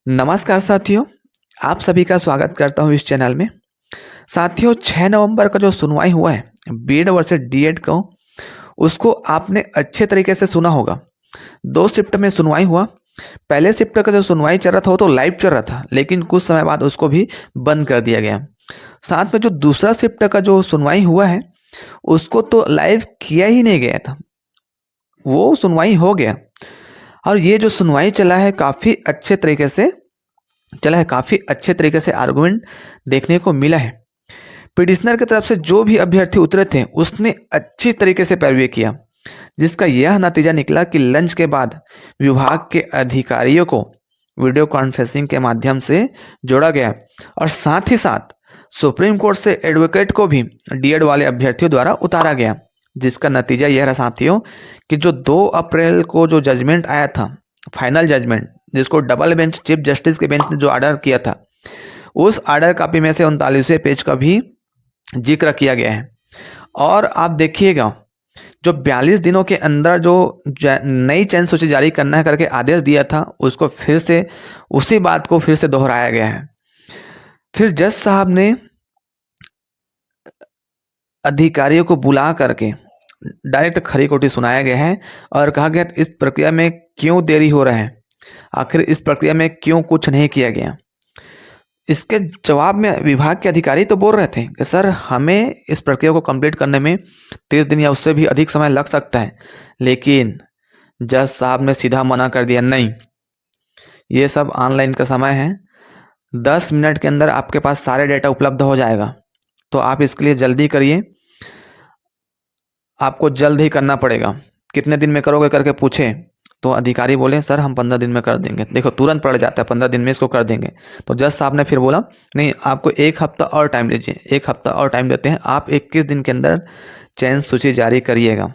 नमस्कार साथियों, आप सभी का स्वागत करता हूं इस चैनल में। साथियों, 6 नवंबर का जो सुनवाई हुआ है बीएड वर्सेस डीएड का, उसको आपने अच्छे तरीके से सुना होगा। 2 शिफ्ट में सुनवाई हुआ। पहले शिफ्ट का जो सुनवाई चल रहा था वो तो लाइव चल रहा था, लेकिन कुछ समय बाद उसको भी बंद कर दिया गया। साथ में जो दूसरा शिफ्ट का जो सुनवाई हुआ है उसको तो लाइव किया ही नहीं गया था, वो सुनवाई हो गया। और ये जो सुनवाई चला है काफ़ी अच्छे तरीके से चला है, काफ़ी अच्छे तरीके से आर्गुमेंट देखने को मिला है। पिटिशनर की तरफ से जो भी अभ्यर्थी उतरे थे उसने अच्छी तरीके से पैरवी किया, जिसका यह नतीजा निकला कि लंच के बाद विभाग के अधिकारियों को वीडियो कॉन्फ्रेंसिंग के माध्यम से जोड़ा गया और साथ ही साथ सुप्रीम कोर्ट से एडवोकेट को भी डीएड वाले अभ्यर्थियों द्वारा उतारा गया, जिसका नतीजा यह रहा साथियों कि जो 2 अप्रैल को जो जजमेंट आया था, फाइनल जजमेंट, जिसको डबल बेंच चीफ जस्टिस के बेंच ने जो ऑर्डर किया था, उस ऑर्डर कॉपी में से 39वें पेज का भी जिक्र किया गया है। और आप देखिएगा, जो 42 दिनों के अंदर जो नई चयन सूची जारी करना है करके आदेश दिया था, उसको फिर से उसी बात को फिर से दोहराया गया है। फिर जज साहब ने अधिकारियों को बुला करके डायरेक्ट खरी खोटी सुनाया गया है और कहा गया इस प्रक्रिया में क्यों देरी हो रहा है, आखिर इस प्रक्रिया में क्यों कुछ नहीं किया गया। इसके जवाब में विभाग के अधिकारी तो बोल रहे थे कि सर, हमें इस प्रक्रिया को कंप्लीट करने में 30 दिन या उससे भी अधिक समय लग सकता है, लेकिन जज साहब ने सीधा मना कर दिया, नहीं, ये सब ऑनलाइन का समय है, 10 मिनट के अंदर आपके पास सारे डेटा उपलब्ध हो जाएगा, तो आप इसके लिए जल्दी करिए, आपको जल्द ही करना पड़ेगा। कितने दिन में करोगे करके पूछे तो अधिकारी बोले सर हम 15 दिन में कर देंगे। देखो, तुरंत पड़ जाता है, 15 दिन में इसको कर देंगे। तो जज साहब ने फिर बोला नहीं, आपको 1 हफ्ता और टाइम लीजिए, 1 हफ्ता और टाइम देते हैं, आप 21 दिन के अंदर चयन सूची जारी करिएगा।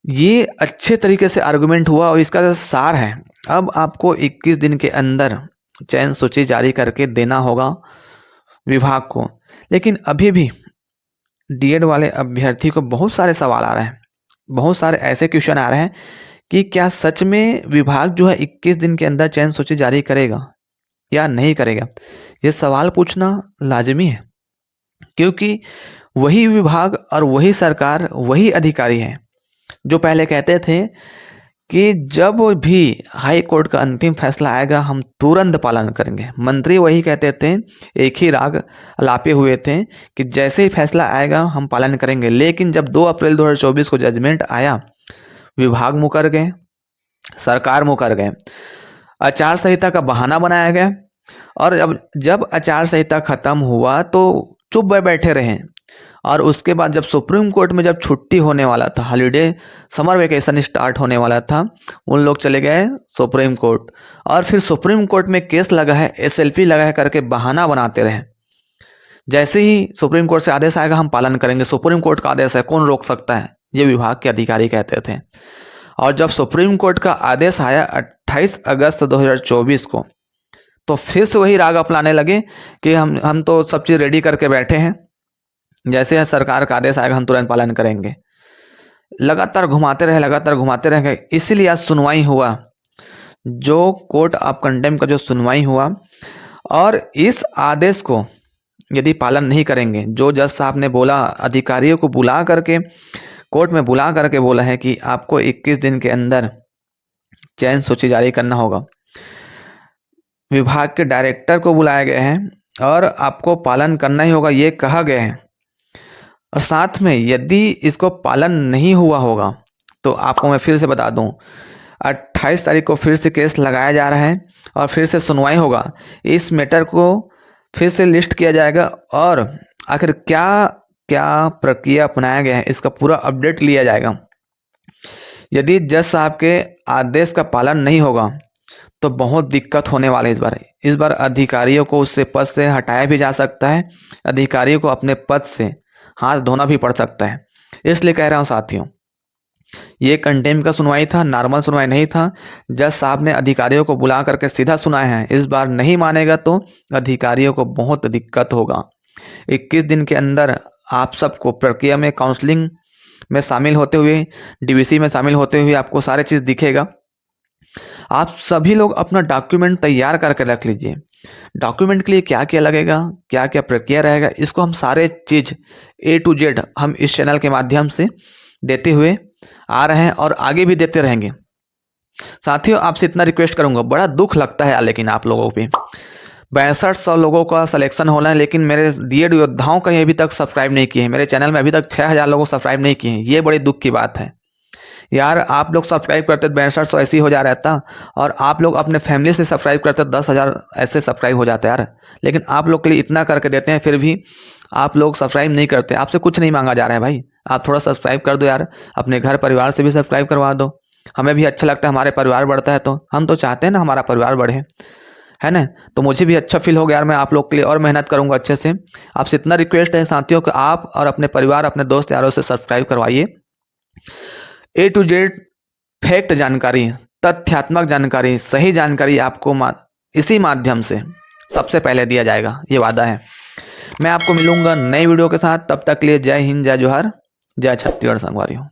ये अच्छे तरीके से आर्गुमेंट हुआ और इसका सार है, अब आपको 21 दिन के अंदर चयन सूची जारी करके देना होगा विभाग को। लेकिन अभी भी डीएड वाले अभ्यर्थी को बहुत सारे सवाल आ रहे हैं, बहुत सारे ऐसे क्वेश्चन आ रहे हैं कि क्या सच में विभाग जो है 21 दिन के अंदर चयन सूची जारी करेगा या नहीं करेगा। ये सवाल पूछना लाजमी है, क्योंकि वही विभाग और वही सरकार, वही अधिकारी है जो पहले कहते थे कि जब भी हाई कोर्ट का अंतिम फैसला आएगा हम तुरंत पालन करेंगे। मंत्री वही कहते थे, एक ही राग अलापे हुए थे कि जैसे ही फैसला आएगा हम पालन करेंगे। लेकिन जब 2 अप्रैल 2024 को जजमेंट आया, विभाग मुकर गए, सरकार मुकर गए, आचार संहिता का बहाना बनाया गया और जब आचार संहिता खत्म हुआ तो चुप बैठे रहे। और उसके बाद जब सुप्रीम कोर्ट में जब छुट्टी होने वाला था, हॉलीडे समर वेकेशन स्टार्ट होने वाला था, उन लोग चले गए सुप्रीम कोर्ट और फिर सुप्रीम कोर्ट में केस लगा है, एसएलपी लगा है करके बहाना बनाते रहे। जैसे ही सुप्रीम कोर्ट से आदेश आएगा हम पालन करेंगे, सुप्रीम कोर्ट का आदेश है, कौन रोक सकता है, ये विभाग के अधिकारी कहते थे। और जब सुप्रीम कोर्ट का आदेश आया 28 अगस्त 2024 को, तो फिर से वही राग अपनाने लगे कि हम तो सब चीज़ रेडी करके बैठे हैं, जैसे सरकार का आदेश आएगा हम तुरंत पालन करेंगे। लगातार घुमाते रह गए। इसीलिए आज सुनवाई हुआ, जो कोर्ट ऑफ कंटेम्प्ट का जो सुनवाई हुआ, और इस आदेश को यदि पालन नहीं करेंगे, जो जज साहब ने बोला, अधिकारियों को बुला करके कोर्ट में बुला करके बोला है कि आपको 21 दिन के अंदर चयन सूची जारी करना होगा, विभाग के डायरेक्टर को बुलाया गया है और आपको पालन करना ही होगा, ये कहा गया है। और साथ में यदि इसको पालन नहीं हुआ होगा तो आपको मैं फिर से बता दूं, 28 तारीख को फिर से केस लगाया जा रहा है और फिर से सुनवाई होगा। इस मैटर को फिर से लिस्ट किया जाएगा और आखिर क्या क्या प्रक्रिया अपनाया गया है इसका पूरा अपडेट लिया जाएगा। यदि जज साहब के आदेश का पालन नहीं होगा तो बहुत दिक्कत होने वाला है। इस बार अधिकारियों को उससे पद से हटाया भी जा सकता है, अधिकारियों को अपने पद से हाथ धोना भी पड़ सकता है। इसलिए कह रहा हूँ साथियों, ये कंटेम्प्ट का सुनवाई था, नॉर्मल सुनवाई नहीं था। जज साहब ने अधिकारियों को बुला करके सीधा सुनाया है, इस बार नहीं मानेगा तो अधिकारियों को बहुत दिक्कत होगा। 21 दिन के अंदर आप सबको प्रक्रिया में, काउंसलिंग में शामिल होते हुए, डीवीसी में शामिल होते हुए आपको सारे चीज़ दिखेगा। आप सभी लोग अपना डॉक्यूमेंट तैयार करके रख लीजिए। डॉक्यूमेंट के लिए क्या क्या लगेगा, क्या क्या प्रक्रिया रहेगा, इसको हम सारे चीज़ A to Z हम इस चैनल के माध्यम से देते हुए आ रहे हैं और आगे भी देते रहेंगे। साथियों, आपसे इतना रिक्वेस्ट करूंगा, बड़ा दुख लगता है लेकिन आप लोगों पे 6200 लोगों का सिलेक्शन होना है, लेकिन मेरे डीएड योद्धाओं का अभी तक सब्सक्राइब नहीं किए हैं। मेरे चैनल में अभी तक 6000 लोगों सब्सक्राइब नहीं किए हैं। ये बड़ी दुख की बात है यार। आप लोग सब्सक्राइब करते 6200 ऐसे ही हो जा रहता, और आप लोग अपने फैमिली से सब्सक्राइब करते 10,000 ऐसे सब्सक्राइब हो जाते यार। लेकिन आप लोग के लिए इतना करके देते हैं, फिर भी आप लोग सब्सक्राइब नहीं करते। आपसे कुछ नहीं मांगा जा रहा है भाई, आप थोड़ा सब्सक्राइब कर दो यार। अपने घर परिवार से भी सब्सक्राइब करवा दो, हमें भी अच्छा लगता है, हमारे परिवार बढ़ता है तो हम तो चाहते हैं ना हमारा परिवार बढ़े, है ना। तो मुझे भी अच्छा फील हो गया यार, मैं आप लोग के लिए और मेहनत करूंगा अच्छे से। आपसे इतना रिक्वेस्ट है साथियों कि आप और अपने परिवार, अपने दोस्त यारों से सब्सक्राइब करवाइए। A to Z फैक्ट जानकारी, तथ्यात्मक जानकारी, सही जानकारी आपको इसी माध्यम से सबसे पहले दिया जाएगा, ये वादा है। मैं आपको मिलूंगा नई वीडियो के साथ, तब तक के लिए जय हिंद, जय जोहार, जय छत्तीसगढ़ संगवारी हो।